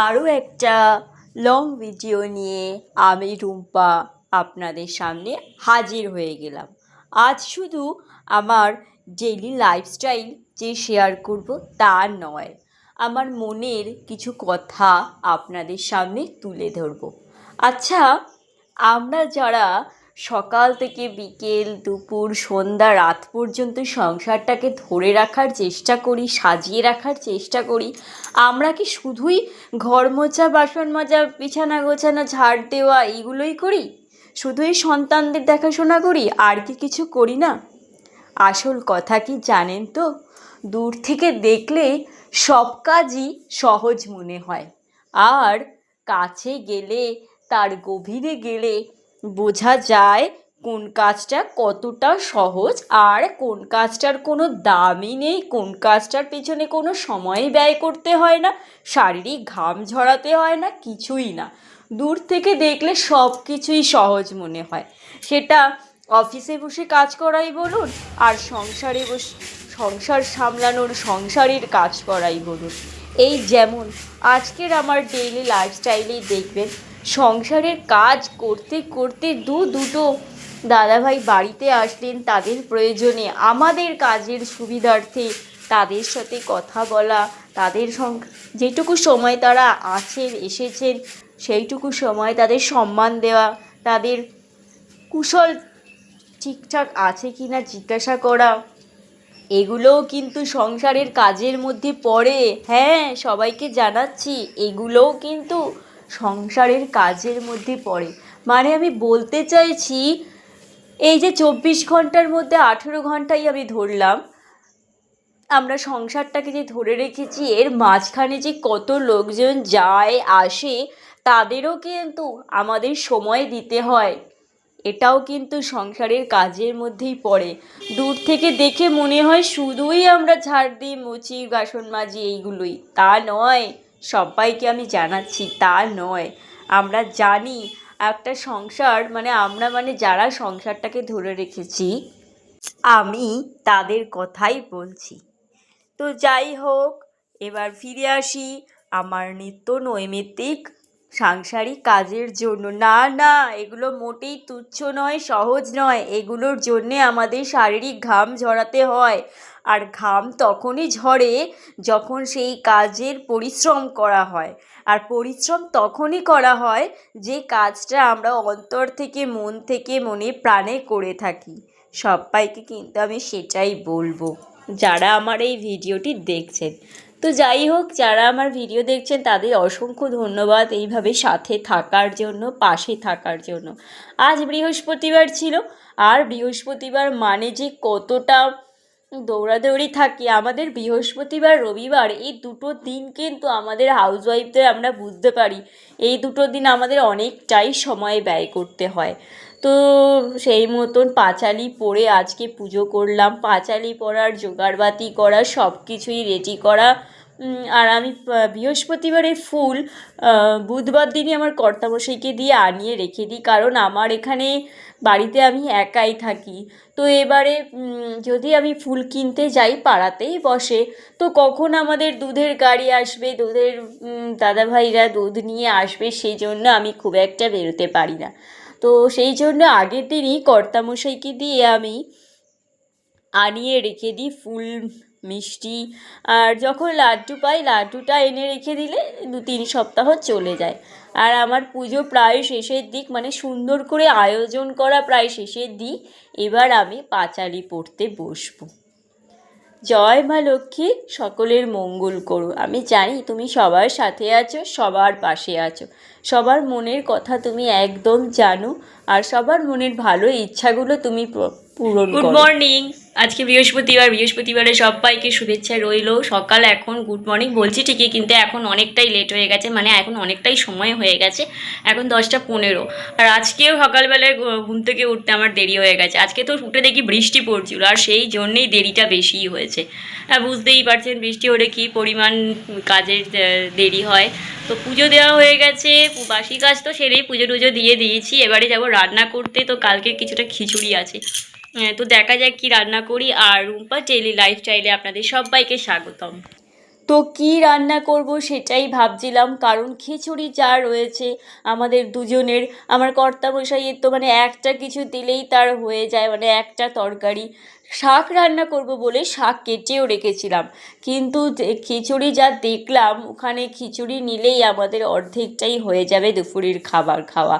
আরও একটা long video নিয়ে আমি রুম্পা আপনাদের সামনে হাজির হয়ে গেলাম। আজ শুধু আমার ডেইলি লাইফস্টাইল যে শেয়ার করব তা নয়, আমার মনের কিছু কথা আপনাদের সামনে তুলে ধরব। আচ্ছা, আমরা যারা সকাল থেকে বিকেল দুপুর সন্ধ্যা রাত পর্যন্ত সংসারটাকে ধরে রাখার চেষ্টা করি, সাজিয়ে রাখার চেষ্টা করি, আমরা কি শুধুই ঘর মোছা, বাসন মাজা, বিছানা গোছানো, ঝাড় দেওয়া এইগুলোই করি? শুধুই সন্তানদের দেখাশোনা করি, আর কি কিছু করি না? আসল কথা কি জানেন তো, দূর থেকে দেখলে সব কাজই সহজ মনে হয়, আর কাছে গেলে, তার গভীরে গেলে বোঝা যায় কোন কাজটা কতটা সহজ, আর কোন কাজটার কোনো দামই নেই, কোন কাজটার পেছনে কোনো সময় ব্যয় করতে হয় না, শারীরিক ঘাম ঝরাতে হয় না, কিছুই না। দূর থেকে দেখলে সব কিছুই সহজ মনে হয়। সেটা অফিসে বসে কাজ করাই বলুন, আর সংসার সামলানোর সংসারের কাজ করাই বলুন। এই যেমন আজকের আমার ডেইলি লাইফস্টাইলেই দেখবেন, সংসারের কাজ করতে করতে দুটো দাদাভাই বাড়িতে আসলেন তাদের প্রয়োজনে, আমাদের কাজের সুবিধার্থে তাদের সাথে কথা বলা, তাদের যেটুকু সময় তারা আছেন, এসেছেন, সেইটুকু সময় তাদের সম্মান দেওয়া, তাদের কুশল ঠিকঠাক আছে কি না জিজ্ঞাসা করা, এগুলোও কিন্তু সংসারের কাজের মধ্যে পড়ে। হ্যাঁ, সবাইকে জানাচ্ছি, এগুলোও কিন্তু সংসারের কাজের মধ্যে পড়ে। মানে আমি বলতে চাইছি, এই যে 24 ঘন্টার মধ্যে 18 ঘন্টাই আমি ধরলাম, আমরা সংসারটাকে যে ধরে রেখেছি, এর মাঝখানে যে কত লোকজন যায় আসে, তাদেরও কিন্তু আমাদের সময় দিতে হয়। এটাও কিন্তু সংসারের কাজের মধ্যেই পড়ে। দূর থেকে দেখে মনে হয় শুধুই আমরা ঝাড় দিই, মুছি, বাসন মাজি, এইগুলোই। তা নয়, সবাইকে আমি জানাচ্ছি, তা নয়। আমরা জানি একটা সংসার মানে আমরা মানে যারা সংসারটাকে ধরে রেখেছি, আমি তাদের কথাই বলছি। তো যাই হোক, এবার ফিরে আসি আমার নিত্য নৈমিত্তিক সাংসারিক কাজের জন্য। না না, এগুলো মোটেই তুচ্ছ নয়, সহজ নয়। এগুলোর জন্যে আমাদের শারীরিক ঘাম ঝরাতে হয়, আর ঘাম তখনই ঝরে যখন সেই কাজের পরিশ্রম করা হয়। আর পরিশ্রম তখনই করা হয় যে কাজটা আমরা অন্তর থেকে, মন থেকে, মনে প্রাণে করে থাকি। সবাইকে কিন্তু আমি সেটাই বলবো, যারা আমার এই ভিডিওটি দেখছেন। তো যাই হোক, যারা আমার ভিডিও দেখছেন তাদের অসংখ্য ধন্যবাদ এইভাবে সাথে থাকার জন্য, পাশে থাকার জন্য। আজ বৃহস্পতিবার ছিল, আর বৃহস্পতিবার মানে যে কতটা দৌড়াদৌড়ি থাকি আমাদের, বৃহস্পতিবার রবিবার এই দুটো দিন কিন্তু আমাদের হাউসওয়াইফদের আমরা বুঝতে পারি, এই দুটো দিন আমাদের অনেকটাই সময় ব্যয় করতে হয়। তো সেই মতন পাঁচালি পরে আজকে পুজো করলাম। পাঁচালি পরার জোগাড়বাতি করা, সব কিছুই রেডি করা। আর আমি বৃহস্পতিবারের ফুল বুধবার দিনই আমার কর্তামশাইকে দিয়ে আনিয়ে রেখে দিই, কারণ আমার এখানে বাড়িতে আমি একাই থাকি। তো এবারে যদি আমি ফুল কিনতে যাই, পাড়াতেই বসে, তো কখন আমাদের দুধের গাড়ি আসবে, দুধের দাদাভাইরা দুধ নিয়ে আসবে, সেই জন্য আমি খুব একটা বেরোতে পারি না। তো সেই জন্য আগের দিনই কর্তামশাইকে দিয়ে আমি আনিয়ে রেখে দিই ফুল, মিষ্টি। আর যখন লাড্ডু পাই, লাড্ডুটা এনে রেখে দিলে 2-3 সপ্তাহ চলে যায়। আর আমার পুজো প্রায় শেষের দিক, মানে সুন্দর করে আয়োজন করা প্রায় শেষের দিক। এবার আমি পাঁচালি পড়তে বসবো। জয় মা লক্ষ্মী সকলের মঙ্গল করো। আমি জানি তুমি সবার সাথে আছো, সবার পাশে আছো, সবার মনের কথা তুমি একদম জানো, আর সবার মনের ভালো ইচ্ছাগুলো তুমি পূরণ করো। গুড মর্নিং, আজকে বৃহস্পতিবারে সবাইকে শুভেচ্ছা রইলো। সকাল এখন গুড মর্নিং বলছি ঠিকই, কিন্তু এখন অনেকটাই লেট হয়ে গেছে, মানে এখন অনেকটাই সময় হয়ে গেছে, এখন 10টা 15। আর আজকেও সকালবেলায় ঘুম থেকে উঠতে আমার দেরি হয়ে গেছে। আজকে তো উঠে দেখি বৃষ্টি পড়ছিল, আর সেই জন্যেই দেরিটা বেশিই হয়েছে। আর বুঝতেই পারছেন বৃষ্টি হলে কী পরিমাণ কাজের দেরি হয়। তো পুজো দেওয়া হয়ে গেছে, বাসি কাজ তো সেরেই পুজো টুজো দিয়ে দিয়েছি। এবারে যাব রান্না করতে। তো কালকে কিছুটা খিচুড়ি আছে, তো দেখা যাক কি রান্না করি। আর রুম্পা ডেইলি লাইফস্টাইলে আপনাদের সবাইকে স্বাগতম। তো কী রান্না করব সেটাই ভাবছিলাম, কারণ খিচুড়ি যা রয়েছে আমাদের দুজনের, আমার কর্তামশাইয়ের তো মানে একটা কিছু দিলেই তার হয়ে যায়, মানে একটা তরকারি। শাক রান্না করব বলে শাক কেটেও রেখেছিলাম, কিন্তু খিচুড়ি যা দেখলাম ওখানে খিচুড়ি নিলেই আমাদের অর্ধেকটাই হয়ে যাবে দুপুরের খাবার খাওয়া।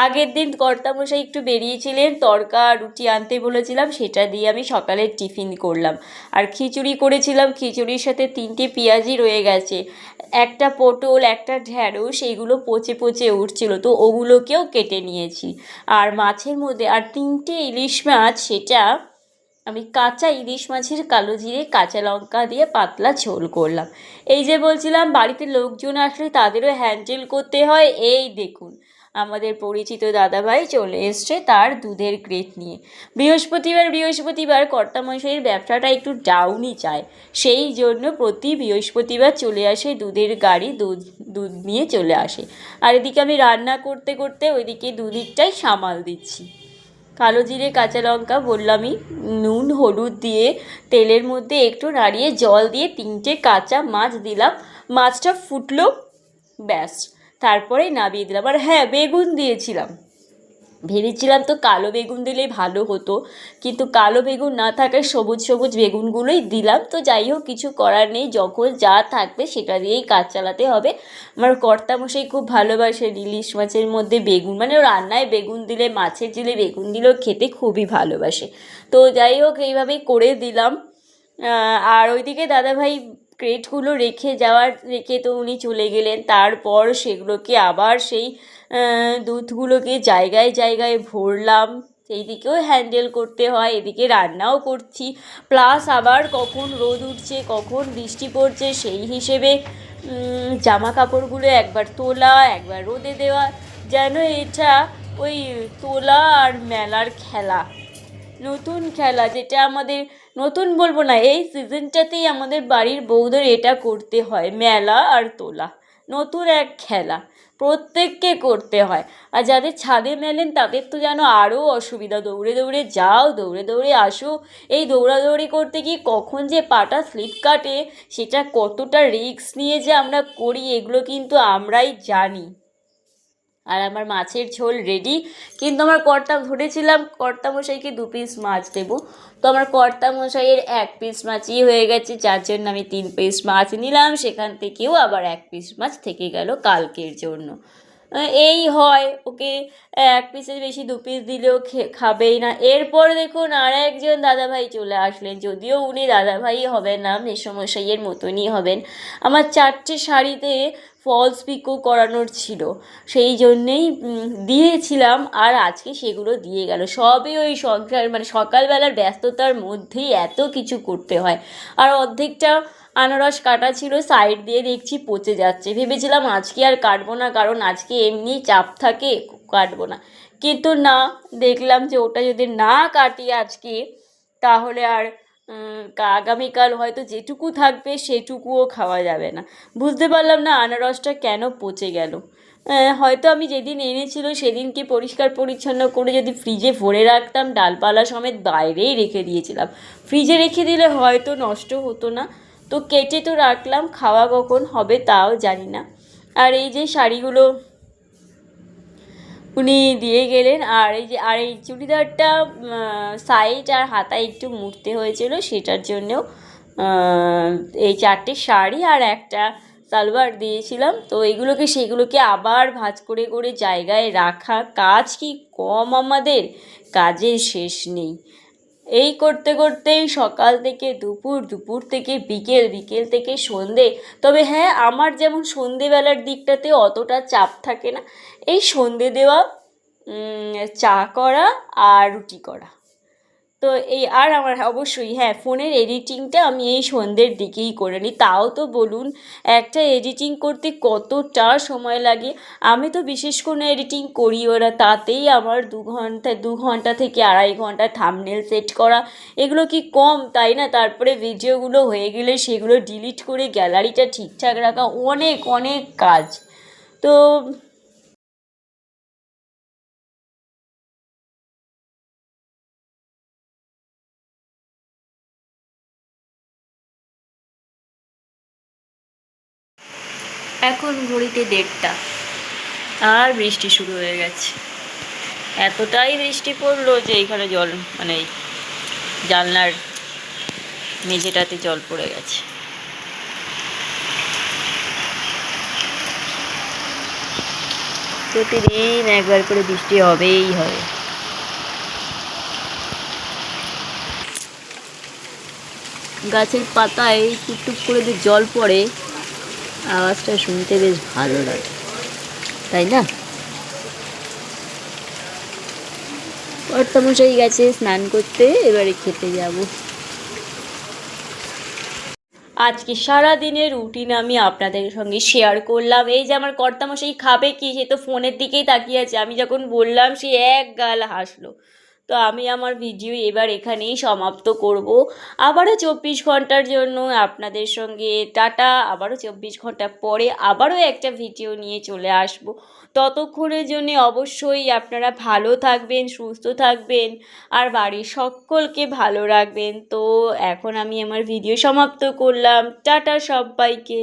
আগের দিন কর্তামশাই একটু বেরিয়েছিলেন, তড়কা রুটি আনতে বলেছিলাম, সেটা দিয়ে আমি সকালের টিফিন করলাম। আর খিচুড়ি করেছিলাম, খিচুড়ির সাথে 3টে পেঁয়াজি রয়ে গেছে, একটা পটল, একটা ঢ্যাঁড়স, এইগুলো পচে পচে উঠছিল, তো ওগুলোকেও কেটে নিয়েছি। আর মাছের মধ্যে আর 3টে ইলিশ মাছ, সেটা আমি কাঁচা ইলিশ মাছের কালো জিরে কাঁচা লঙ্কা দিয়ে পাতলা ঝোল করলাম। এই যে বলছিলাম বাড়িতে লোকজন আসলে তাদেরও হ্যান্ডেল করতে হয়, এই দেখুন আমাদের পরিচিত দাদাভাই চলে এসছে তার দুধের ক্রেট নিয়ে। বৃহস্পতিবার কর্তামশাইয়ের ব্যবসাটা একটু ডাউনই যায়, সেই জন্য প্রতি বৃহস্পতিবার চলে আসে দুধের গাড়ি, দুধ নিয়ে চলে আসে। আর এদিকে আমি রান্না করতে করতে ওইদিকে দুদিকটাই সামাল দিচ্ছি। কালো জিরে কাঁচা লঙ্কা বললামই, নুন হলুদ দিয়ে তেলের মধ্যে একটু নাড়িয়ে জল দিয়ে 3টে কাঁচা মাছ দিলাম, মাছটা ফুটলো, ব্যাস তারপরে নামিয়ে দিলাম। আর হ্যাঁ, বেগুন দিয়েছিলাম, ভেবেছিলাম তো কালো বেগুন দিলে ভালো হতো, কিন্তু কালো বেগুন না থাকায় সবুজ সবুজ বেগুনগুলোই দিলাম। তো যাই হোক, কিছু করার নেই, যখন যা থাকবে সেটা দিয়েই কাজ চালাতে হবে। আমার কর্তামশাই খুব ভালোবাসে ইলিশ মাছের মধ্যে বেগুন, মানে রান্নায় বেগুন দিলে, মাছের ঝোলে বেগুন দিলেও খেতে খুবই ভালোবাসে। তো যাই হোক, এইভাবেই করে দিলাম। আর ওইদিকে দাদাভাই ক্রেটগুলো রেখে তো উনি চলে গেলেন, তারপর সেগুলোকে আবার সেই দুধগুলোকে জায়গায় জায়গায় ভরলাম, সেই দিকেও হ্যান্ডেল করতে হয়, এদিকে রান্নাও করছি, প্লাস আবার কখন রোদ উঠছে কখন বৃষ্টি পড়ছে সেই হিসেবে জামা কাপড়গুলো একবার তোলা একবার রোদে দেওয়া, যেন এটা ওই তোলা আর মেলার খেলা, নতুন খেলা, যেটা আমাদের নতুন বলবো না, এই সিজনটাতেই আমাদের বাড়ির বউদের এটা করতে হয়, মেলা আর তোলা, নতুন এক খেলা প্রত্যেককে করতে হয়। আর যাদের ছাদে মেলেন তাদের তো যেন আরও অসুবিধা, দৌড়ে দৌড়ে যাও, দৌড়ে দৌড়ে আসো, এই দৌড়াদৌড়ি করতে গিয়ে কখন যে পাটা স্লিপ কাটে, সেটা কতটা রিস্ক নিয়ে যে আমরা করি এগুলো কিন্তু আমরাই জানি। আর আমার মাছের ঝোল রেডি, কিন্তু আমার ধরেছিলাম কর্তামশাইকে 2 পিস মাছ দেবো, তো আমার কর্তামশাইয়ের 1 পিস মাছই হয়ে গেছে, যার জন্য আমি 3 পিস মাছ নিলাম, সেখান থেকেও আবার 1 পিস মাছ থেকে গেল কালকের জন্য। এই হয়, ওকে 1 পিসের বেশি 2 পিস দিলেও খাবেই না। এরপর দেখুন আর একজন দাদাভাই চলে আসলেন, যদিও উনি দাদাভাই হবেন না, মেসোমশাইয়ের মতনই হবেন। আমার 4টে শাড়িতে ফলস পিকো করানোর ছিল, সেই জন্যেই দিয়েছিলাম, আর আজকে সেগুলো দিয়ে গেল। সবই ওই সংসার, মানে সকালবেলার ব্যস্ততার মধ্যেই এত কিছু করতে হয়। আর অর্ধেকটা আনারস কাটা ছিল, সাইড দিয়ে দেখছি পচে যাচ্ছে, ভেবেছিলাম আজকে আর কাটবো না, কারণ আজকে এমনি চাপ থাকে, কাটবো না, কিন্তু না, দেখলাম যে ওটা যদি না কাটি আজকে, তাহলে আর আগামীকাল হয়তো যেটুকু থাকবে সেটুকুও খাওয়া যাবে না। বুঝতে পারলাম না আনারসটা কেন পচে গেল। হয়তো আমি যেদিন এনেছিল সেদিনকে পরিষ্কার পরিচ্ছন্ন করে যদি ফ্রিজে ভরে রাখতাম, ডালপালা সমেত বাইরেই রেখে দিয়েছিলাম, ফ্রিজে রেখে দিলে হয়তো নষ্ট হতো না। তো কেটে তো রাখলাম, খাওয়া কখন হবে তাও জানি না। আর এই যে শাড়িগুলো উনি দিয়ে গেলেন, আর এই চুড়িদারটা সাইড আর হাতায় একটু মুড়তে হয়েছিল, সেটার জন্যেও এই 4টে শাড়ি আর একটা সালোয়ার দিয়েছিলাম। তো সেগুলোকে আবার ভাঁজ করে করে জায়গায় রাখা, কাজ কি কম আমাদের, কাজের শেষ নেই। এই করতে করতেই সকাল থেকে দুপুর, দুপুর থেকে বিকেল, বিকেল থেকে সন্ধে। তবে হ্যাঁ, আমার যেমন সন্ধেবেলার দিকটাতে অতটা চাপ থাকে না, এই সন্ধে দেওয়া, চা করা আর রুটি করা, তো এই আর আমার অবশ্যই হ্যাঁ, ফোনের এডিটিংটা আমি এই সন্ধ্যের দিকেই করে নিই। তাও তো বলুন, একটা এডিটিং করতে কতটা সময় লাগে, আমি তো বিশেষ কোনো এডিটিং করিও না, তাতেই আমার 2 ঘন্টা থেকে 2.5 ঘন্টা, থাম্বনেল সেট করা, এগুলো কি কম, তাই না? তারপরে ভিডিওগুলো হয়ে গেলে সেগুলো ডিলিট করে গ্যালারিটা ঠিকঠাক রাখা, অনেক অনেক কাজ। তো এখন ঘড়িতে 1:30 আর বৃষ্টি শুরু হয়ে গেছে। এতটাই বৃষ্টি পড়লো যে এইখানে জল মানে জানলার মেঝেটাতে জল পড়ে গেছে। প্রতিদিন একবার করে বৃষ্টি হবেই হবে। গাছের পাতায় টুকটুক করে যে জল পড়ে, আওয়াজটা শুনতে বেশ ভালো লাগে, তাই না? কর্তামশাই গেছে স্নান করতে, এবারে খেতে যাব। আজকে সারা দিনের রুটিন আমি আপনাদের সঙ্গে শেয়ার করলাম। এই যে আমার কর্তামশাই খাবে কি, সে তো ফোনের দিকেই তাকিয়ে আছে। আমি যখন বললাম সে এক গাল হাসলো। তো আমি আমার ভিডিও এবার এখানেই সমাপ্ত করব। আবারও 24 ঘন্টার জন্য আপনাদের সঙ্গে টাটা। আবারও 24 ঘন্টা পরে আবারও একটা ভিডিও নিয়ে চলে আসব। ততক্ষণের জন্য অবশ্যই আপনারা ভালো থাকবেন, সুস্থ থাকবেন আর বাড়ির সকলকে ভালো রাখবেন। তো এখন আমি আমার ভিডিও সমাপ্ত করলাম। টাটা সবাইকে।